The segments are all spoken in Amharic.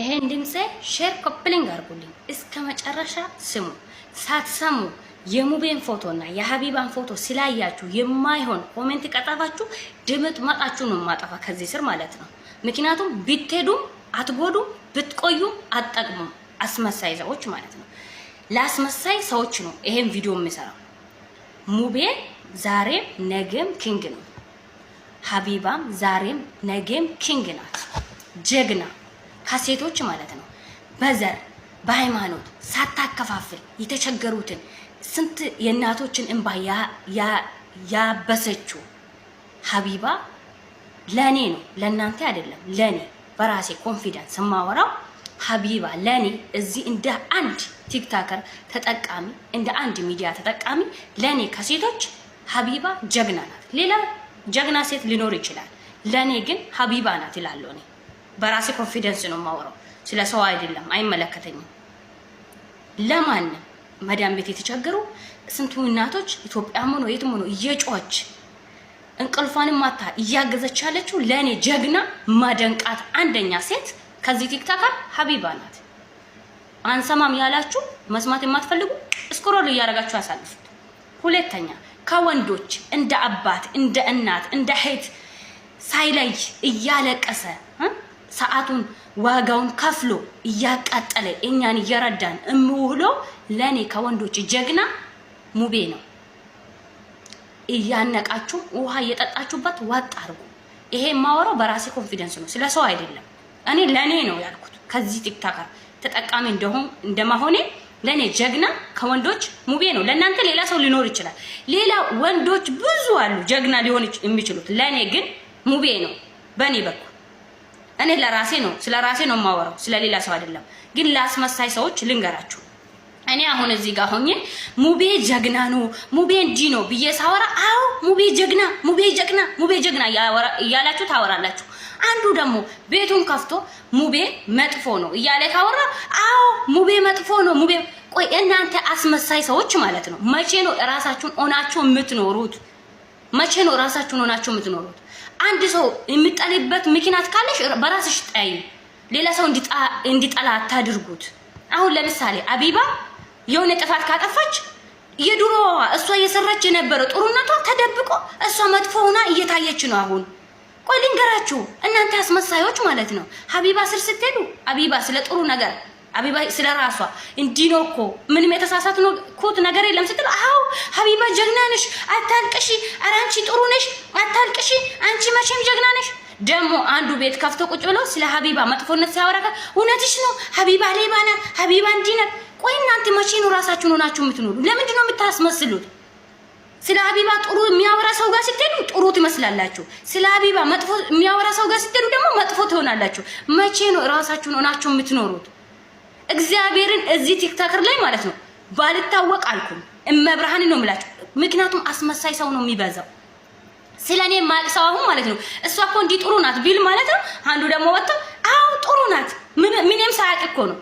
ይሄን ድምጼ ሼር ኮፕሊንግ አድርጉልኝ እስከ መጨረሻ ስሙ። ሳትሰሙ የሙቤን ፎቶና የሀቢባን ፎቶ ስላያችሁ የማይሆን ኮሜንት ቀጣፋችሁ ድምጥ ማጣችሁ ነው ማጠፋ ከዚህ ስር ማለት ነው። ምክንያቱም ብትሄዱም አትጎዱም፣ ብትቆዩም አትጠቅሙም። አስመሳይ ሰዎች ማለት ነው። ለአስመሳይ ሰዎች ነው ይሄን ቪዲዮ የምሰራው። ሙቤ ዛሬም ነገም ኪንግ ነው። ሀቢባም ዛሬም ነገም ኪንግ ናት። ጀግና ከሴቶች ማለት ነው። በዘር በሃይማኖት ሳታከፋፍል የተቸገሩትን ስንት የእናቶችን እንባ ያበሰችው ሀቢባ ለኔ ነው፣ ለእናንተ አይደለም። ለኔ በራሴ ኮንፊደንስ ማወራው ሀቢባ ለኔ እዚህ እንደ አንድ ቲክቶከር ተጠቃሚ እንደ አንድ ሚዲያ ተጠቃሚ ለኔ ከሴቶች ሀቢባ ጀግና ናት። ሌላ ጀግና ሴት ሊኖር ይችላል፣ ለኔ ግን ሀቢባ ናት ይላል። እኔ በራሴ ኮንፊደንስ ነው የማወራው፣ ስለ ሰው አይደለም፣ አይመለከተኝም። ለማንም መዳም ቤት የተቸገሩ ስንቱ እናቶች ኢትዮጵያም ሆኖ የትም ሆኖ እየጮች እንቅልፏንም ማታ እያገዘች ያለችው ለኔ ጀግና ማደንቃት አንደኛ ሴት ከዚህ ቲክቶከር ሀቢባ ናት። አንሰማም ያላችሁ መስማት የማትፈልጉ ስክሮል እያደረጋችሁ ያሳልፉት። ሁለተኛ ከወንዶች እንደ አባት እንደ እናት እንደ እህት ሳይለይ እያለቀሰ ሰዓቱን ዋጋውን ከፍሎ እያቃጠለ እኛን እየረዳን እምውሎ ለኔ ከወንዶች ጀግና ሙቤ ነው። እያነቃችሁ ውሃ እየጠጣችሁበት ዋጥ አድርጉ። ይሄ የማወራው በራሴ ኮንፊደንስ ነው፣ ስለ ሰው አይደለም። እኔ ለኔ ነው ያልኩት። ከዚህ ቲክቶከር ተጠቃሚ እንደማሆኔ ለኔ ጀግና ከወንዶች ሙቤ ነው። ለእናንተ ሌላ ሰው ሊኖር ይችላል፣ ሌላ ወንዶች ብዙ አሉ ጀግና ሊሆን የሚችሉት። ለኔ ግን ሙቤ ነው በኔ በኩል። እኔ ለራሴ ነው ስለ ራሴ ነው የማወራው፣ ስለ ሌላ ሰው አይደለም። ግን ለአስመሳይ ሰዎች ልንገራችሁ፣ እኔ አሁን እዚህ ጋር ሆኜ ሙቤ ጀግና ነው ሙቤ እንጂ ነው ብዬ ሳወራ አዎ ሙቤ ጀግና ሙቤ ጀግና ሙቤ ጀግና እያላችሁ ታወራላችሁ። አንዱ ደግሞ ቤቱን ከፍቶ ሙቤ መጥፎ ነው እያለ ካወራ አዎ ሙቤ መጥፎ ነው ሙቤ። ቆይ እናንተ አስመሳይ ሰዎች ማለት ነው መቼ ነው ራሳችሁን ሆናችሁ የምትኖሩት? መቼ ነው ራሳችሁን ሆናችሁ የምትኖሩት? አንድ ሰው የሚጠልበት ምክንያት ካለሽ በራስሽ ጣይ፣ ሌላ ሰው እንዲጠላ አታድርጉት። አሁን ለምሳሌ አቢባ የሆነ ጥፋት ካጠፋች የድሮዋ እሷ እየሰራች የነበረው ጥሩነቷ ተደብቆ እሷ መጥፎ ሆና እየታየች ነው አሁን። ቆይ ልንገራችሁ እናንተ አስመሳዮች ማለት ነው። ሀቢባ ስር ስትሄዱ አቢባ ስለ ጥሩ ነገር አቢባ ስለ ራሷ እንዲኖር እኮ ምንም የተሳሳትኩት ነገር የለም ስትል አዎ ሀቢባ ጀግና ነሽ አታልቅሺ፣ ኧረ አንቺ ጥሩ ነሽ አታልቅሺ፣ አንቺ መቼም ጀግና ነሽ። ደግሞ አንዱ ቤት ከፍቶ ቁጭ ብሎ ስለ ሀቢባ መጥፎነት ሲያወራ እውነትሽ ነው ሀቢባ ሌባ ናት ሀቢባ እንዲህ ናት። ቆይ እናንተ መቼ ነው ራሳችሁን ሆናችሁ የምትኖሩ? ለምንድን ነው የምታስመስሉት? ስለ ሀቢባ ጥሩ የሚያወራ ሰው ጋር ስትሄዱ ጥሩ ትመስላላችሁ፣ ስለ ሀቢባ መጥፎ የሚያወራ ሰው ጋር ስትሄዱ ደግሞ መጥፎ ትሆናላችሁ። መቼ ነው ራሳችሁን ሆናችሁ የምትኖሩት? እግዚአብሔርን እዚህ ቲክቶከር ላይ ማለት ነው ባልታወቅ አልኩም እመብርሃን ነው የምላችሁ። ምክንያቱም አስመሳይ ሰው ነው የሚበዛው። ስለኔ ማቅሰው አሁን ማለት ነው እሷ እኮ እንዲህ ጥሩ ናት ቢል ማለት ነው አንዱ ደግሞ ወጥቶ አዎ ጥሩ ናት ምንም ሳያውቅ እኮ ነው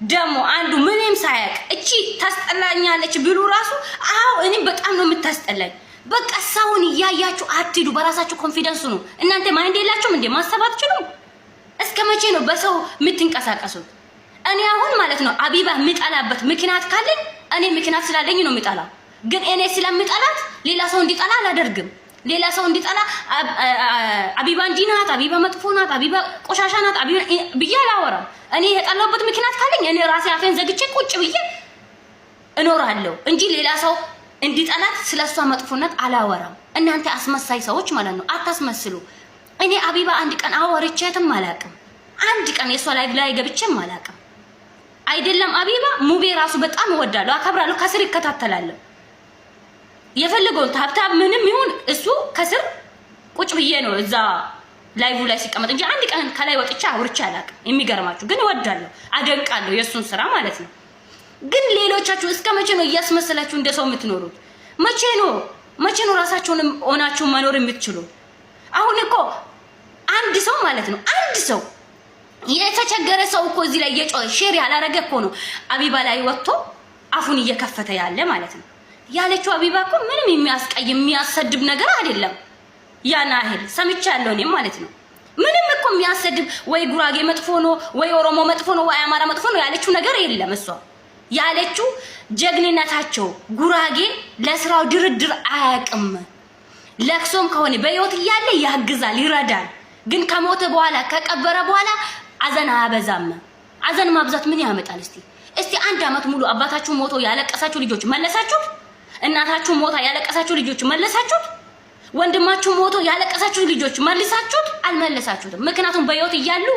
ደግሞ አንዱ ምንም ሳያውቅ እቺ ታስጠላኛለች ቢሉ ራሱ አዎ እኔ በጣም ነው የምታስጠላኝ። በቃ ሰውን እያያችሁ አትሂዱ፣ በራሳችሁ ኮንፊደንስ ነው። እናንተ ማይንድ የላችሁም እንዴ? ማሰብ አትችሉም? እስከ መቼ ነው በሰው የምትንቀሳቀሱት? እኔ አሁን ማለት ነው አቢባ የሚጠላበት ምክንያት ካለኝ እኔ ምክንያት ስላለኝ ነው የሚጠላው። ግን እኔ ስለምጠላት ሌላ ሰው እንዲጠላ አላደርግም። ሌላ ሰው እንዲጠላ አቢባ እንዲህ ናት አቢባ መጥፎ ናት አቢባ ቆሻሻ ናት አቢባ ብዬ አላወራም። እኔ የጠላሁበት ምክንያት ካለኝ እኔ ራሴ አፌን ዘግቼ ቁጭ ብዬ እኖራለሁ እንጂ ሌላ ሰው እንዲጠላት ስለሷ መጥፎነት አላወራም። እናንተ አስመሳይ ሰዎች ማለት ነው አታስመስሉ። እኔ አቢባ አንድ ቀን አወርቻትም አላውቅም፣ አንድ ቀን የሷ ላይቭ ላይ ገብቼም አላውቅም። አይደለም አቢባ ሙቤ ራሱ በጣም እወዳለሁ አከብራለሁ፣ ከስር ይከታተላለሁ። የፈለገውን ታብታብ ምንም ይሁን እሱ ከስር ቁጭ ብዬ ነው እዛ ላይቭ ላይ ሲቀመጥ እንጂ አንድ ቀን ከላይ ወጥቼ አውርቼ አላውቅም። የሚገርማችሁ ግን እወዳለሁ አደንቃለሁ የሱን ስራ ማለት ነው። ግን ሌሎቻችሁ እስከ መቼ ነው እያስመሰላችሁ እንደ ሰው የምትኖሩት? መቼ ነው ራሳችሁን ሆናችሁ መኖር የምትችሉ? አሁን እኮ አንድ ሰው ማለት ነው አንድ ሰው የተቸገረ ሰው እኮ እዚህ ላይ እየጮኸ ሼር ያላረገ እኮ ነው አቢባ ላይ ወጥቶ አፉን እየከፈተ ያለ ማለት ነው። ያለችው አቢባ እኮ ምንም የሚያስቀይ የሚያሰድብ ነገር አይደለም። ያን ያህል ሰምቻለሁ እኔ ማለት ነው። ምንም እኮ የሚያሰድብ ወይ ጉራጌ መጥፎ ነው ወይ ኦሮሞ መጥፎ ነው ወይ አማራ መጥፎ ነው ያለችው ነገር የለም። እሷ ያለችው ጀግንነታቸው ጉራጌ ለስራው ድርድር አያውቅም። ለክሶም ከሆነ በህይወት እያለ ያግዛል፣ ይረዳል። ግን ከሞተ በኋላ ከቀበረ በኋላ አዘን አያበዛም። አዘን ማብዛት ምን ያመጣል? እስቲ አንድ አመት ሙሉ አባታችሁ ሞቶ ያለቀሳችሁ ልጆች መለሳችሁት? እናታችሁ ሞታ ያለቀሳችሁ ልጆች መለሳችሁት? ወንድማችሁ ሞቶ ያለቀሳችሁ ልጆች መልሳችሁት? አልመለሳችሁትም። ምክንያቱም በህይወት እያሉ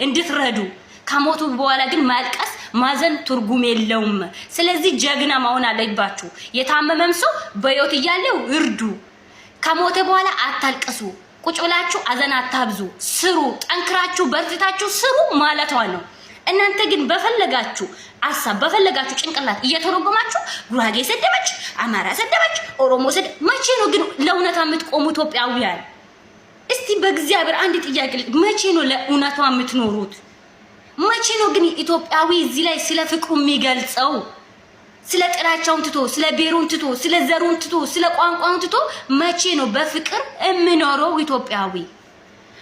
እንድትረዱ፣ ከሞቱ በኋላ ግን ማልቀስ ማዘን ትርጉም የለውም። ስለዚህ ጀግና መሆን አለባችሁ። የታመመም ሰው በህይወት እያለው እርዱ። ከሞተ በኋላ አታልቅሱ። ቁጭ ብላችሁ አዘን አታብዙ። ስሩ፣ ጠንክራችሁ በርትታችሁ ስሩ ማለቷ ነው። እናንተ ግን በፈለጋችሁ አሳብ በፈለጋችሁ ጭንቅላት እየተረጎማችሁ ጉራጌ ሰደበች፣ አማራ ሰደበች፣ ኦሮሞ ሰደ መቼ ነው ግን ለእውነታ የምትቆሙ ኢትዮጵያውያን? እስቲ በእግዚአብሔር አንድ ጥያቄ፣ መቼ ነው ለእውነቷ የምትኖሩት? መቼ ነው ግን ኢትዮጵያዊ እዚህ ላይ ስለ ፍቅሩ የሚገልጸው? ስለ ጥላቻውን ትቶ፣ ስለ ብሔሩን ትቶ፣ ስለ ዘሩን ትቶ፣ ስለ ቋንቋውን ትቶ መቼ ነው በፍቅር የምኖረው ኢትዮጵያዊ?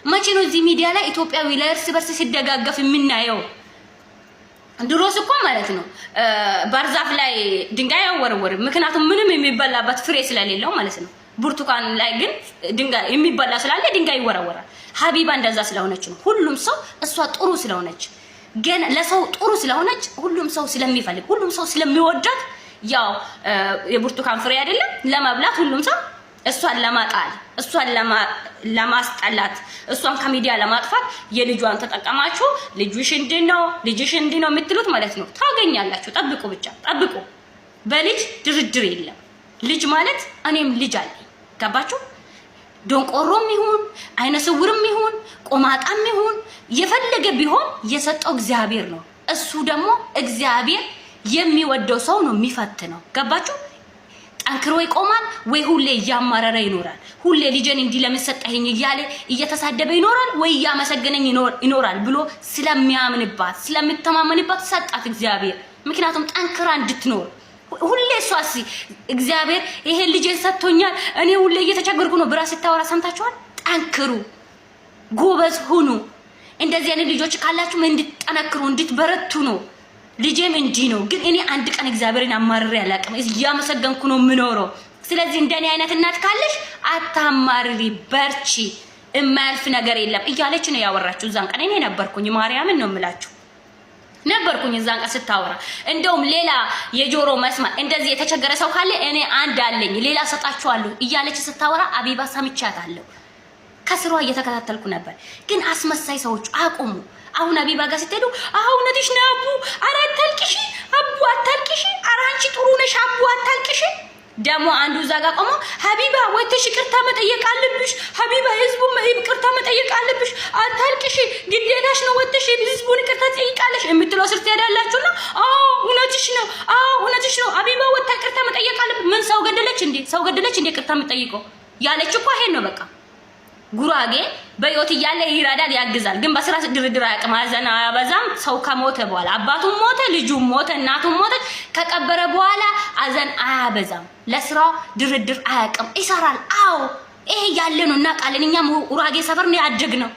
መቼ ነው እዚህ ሚዲያ ላይ ኢትዮጵያዊ ለእርስ በርስ ሲደጋገፍ የምናየው? ድሮስ እኮ ማለት ነው ባርዛፍ ላይ ድንጋይ አይወረወርም። ምክንያቱም ምንም የሚበላበት ፍሬ ስለሌለው ማለት ነው። ብርቱካን ላይ ግን ድንጋይ የሚበላ ስላለ ድንጋይ ይወረወራል። ሀቢባ እንደዛ ስለሆነች ነው። ሁሉም ሰው እሷ ጥሩ ስለሆነች ግን ለሰው ጥሩ ስለሆነች ሁሉም ሰው ስለሚፈልግ ሁሉም ሰው ስለሚወዳት ያው የብርቱካን ፍሬ አይደለም ለመብላት ሁሉም ሰው እሷን ለማጣል እሷን ለማስጠላት እሷን ከሚዲያ ለማጥፋት የልጇን ተጠቀማችሁ ልጅሽ እንዲነው የምትሉት ማለት ነው። ታገኛላችሁ። ጠብቁ፣ ብቻ ጠብቁ። በልጅ ድርድር የለም። ልጅ ማለት እኔም ልጅ አለኝ። ገባችሁ? ዶንቆሮም ይሁን አይነ ስውርም ይሁን ቆማጣም ይሁን የፈለገ ቢሆን የሰጠው እግዚአብሔር ነው። እሱ ደግሞ እግዚአብሔር የሚወደው ሰው ነው የሚፈትነው። ገባችሁ? ጠንክሮ ይቆማል ወይ ሁሌ እያማረረ ይኖራል? ሁሌ ልጄን እንዲህ ለምን ሰጠኸኝ እያለ እየተሳደበ ይኖራል ወይ እያመሰገነኝ ይኖራል ብሎ ስለሚያምንባት ስለምተማመንባት ሰጣት እግዚአብሔር። ምክንያቱም ጠንክራ እንድትኖር ሁሌ እሷስ እግዚአብሔር ይሄ ልጄን ሰጥቶኛል እኔ ሁሌ እየተቸገርኩ ነው ብራ ስታወራ ሰምታችኋል? ጠንክሩ፣ ጎበዝ ሁኑ። እንደዚህ አይነት ልጆች ካላችሁ እንድትጠነክሩ እንድትበረቱ ነው። ልጄም እንዲህ ነው፣ ግን እኔ አንድ ቀን እግዚአብሔርን አማርሬ አላውቅም፣ እያመሰገንኩ ነው የምኖረው። ስለዚህ እንደኔ አይነት እናት ካለሽ አታማርሪ፣ በርቺ፣ የማያልፍ ነገር የለም እያለች ነው ያወራችሁ። እዛን ቀን እኔ ነበርኩኝ፣ ማርያምን ነው የምላችሁ ነበርኩኝ እዛን ቀን ስታወራ። እንደውም ሌላ የጆሮ መስማት እንደዚህ የተቸገረ ሰው ካለ እኔ አንድ አለኝ ሌላ ሰጣችኋለሁ እያለች ስታወራ አቢባ ሰምቻታለሁ። ከስሯ እየተከታተልኩ ነበር። ግን አስመሳይ ሰዎች አቁሙ። አሁን አቢባ ጋር ስትሄዱ እውነትሽ ነው አቡ፣ ኧረ አታልቅሺ አቡ፣ አታልቅሺ፣ ኧረ አንቺ ጥሩ ነሽ አቡ፣ አታልቅሺ። ደግሞ አንዱ እዛ ጋር ቆሞ ሀቢባ ወጥተሽ ይቅርታ መጠየቅ አለብሽ፣ ሀቢባ ህዝቡን ይቅርታ መጠየቅ አለብሽ፣ አታልቅሺ፣ ግዴታሽ ነው፣ ወጥተሽ ህዝቡን ይቅርታ ትጠይቃለሽ የምትለው ስር ትሄዳላችሁና እውነትሽ ነው፣ እውነትሽ ነው፣ ሀቢባ ወጥታ ይቅርታ መጠየቅ አለብሽ። ምን ሰው ገደለች እንዴ? ሰው ገደለች እንዴ ይቅርታ የምትጠይቀው? ያለች እኮ ይሄን ነው በቃ። ጉራጌ በህይወት እያለ ይረዳል፣ ያግዛል። ግን በስራ ድርድር አያውቅም፣ አዘን አያበዛም። ሰው ከሞተ በኋላ አባቱም ሞተ፣ ልጁም ሞተ፣ እናቱም ሞተ፣ ከቀበረ በኋላ አዘን አያበዛም። ለስራው ድርድር አያውቅም፣ ይሰራል። አዎ ይሄ ያለ ነው እናውቃለን። እኛም ጉራጌ ሰፈር ነው ያደግነው፣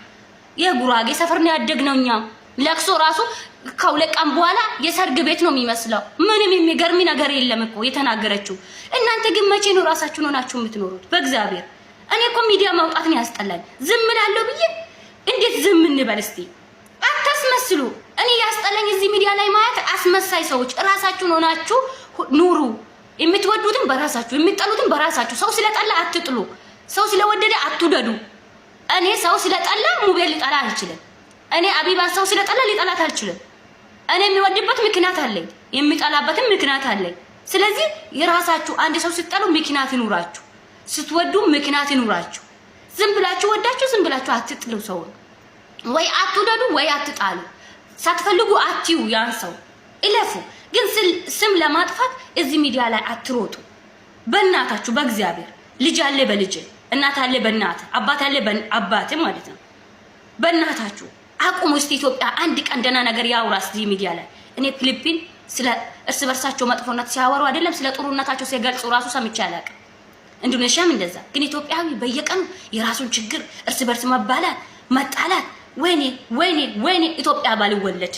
የጉራጌ ሰፈር ነው ያደግነው። እኛም ለቅሶ ራሱ ከሁለት ቀን በኋላ የሰርግ ቤት ነው የሚመስለው። ምንም የሚገርም ነገር የለም እኮ የተናገረችው። እናንተ ግን መቼ ነው ራሳችሁን ሆናችሁ የምትኖሩት? በእግዚአብሔር እኔ እኮ ሚዲያ ማውጣት ነው ያስጠላኝ። ዝም እላለሁ ብዬ እንዴት ዝም እንበል? እስቲ አታስመስሉ። እኔ ያስጠላኝ እዚህ ሚዲያ ላይ ማየት አስመሳይ ሰዎች። ራሳችሁን ሆናችሁ ኑሩ። የምትወዱትን በራሳችሁ የምትጠሉትን በራሳችሁ። ሰው ስለጠላ አትጥሉ፣ ሰው ስለወደደ አትውደዱ። እኔ ሰው ስለጠላ ሙቤል ሊጠላ አልችልም። እኔ አቢባን ሰው ስለጠላ ሊጠላት አልችልም። እኔ የሚወድበት ምክንያት አለኝ፣ የሚጠላበትም ምክንያት አለኝ። ስለዚህ የራሳችሁ አንድ ሰው ስትጠሉ ምክንያት ይኑራችሁ፣ ስትወዱ ምክንያት ይኑራችሁ። ዝም ብላችሁ ወዳችሁ ዝም ብላችሁ አትጥሉ። ሰው ወይ አትውደዱ ወይ አትጣሉ። ሳትፈልጉ አትዩ፣ ያን ሰው እለፉ። ግን ስም ለማጥፋት እዚህ ሚዲያ ላይ አትሮጡ። በእናታችሁ በእግዚአብሔር ልጅ አለ በልጅ እናት አለ በእናት አባት አለ በአባት ማለት ነው። በእናታችሁ አቁሙ። እስቲ ኢትዮጵያ አንድ ቀን ደህና ነገር ያውራ እዚህ ሚዲያ ላይ። እኔ ፊሊፒን ስለ እርስ በርሳቸው መጥፎነት ሲያወሩ አይደለም ስለ ጥሩነታቸው ሲገልጹ ራሱ ሰምቼ አላውቅም። ኢንዶኔሽያም እንደዛ። ግን ኢትዮጵያዊ በየቀኑ የራሱን ችግር እርስ በርስ መባላት መጣላት ወይኔ ወይኔ ወይኔ ኢትዮጵያ ባልወለድ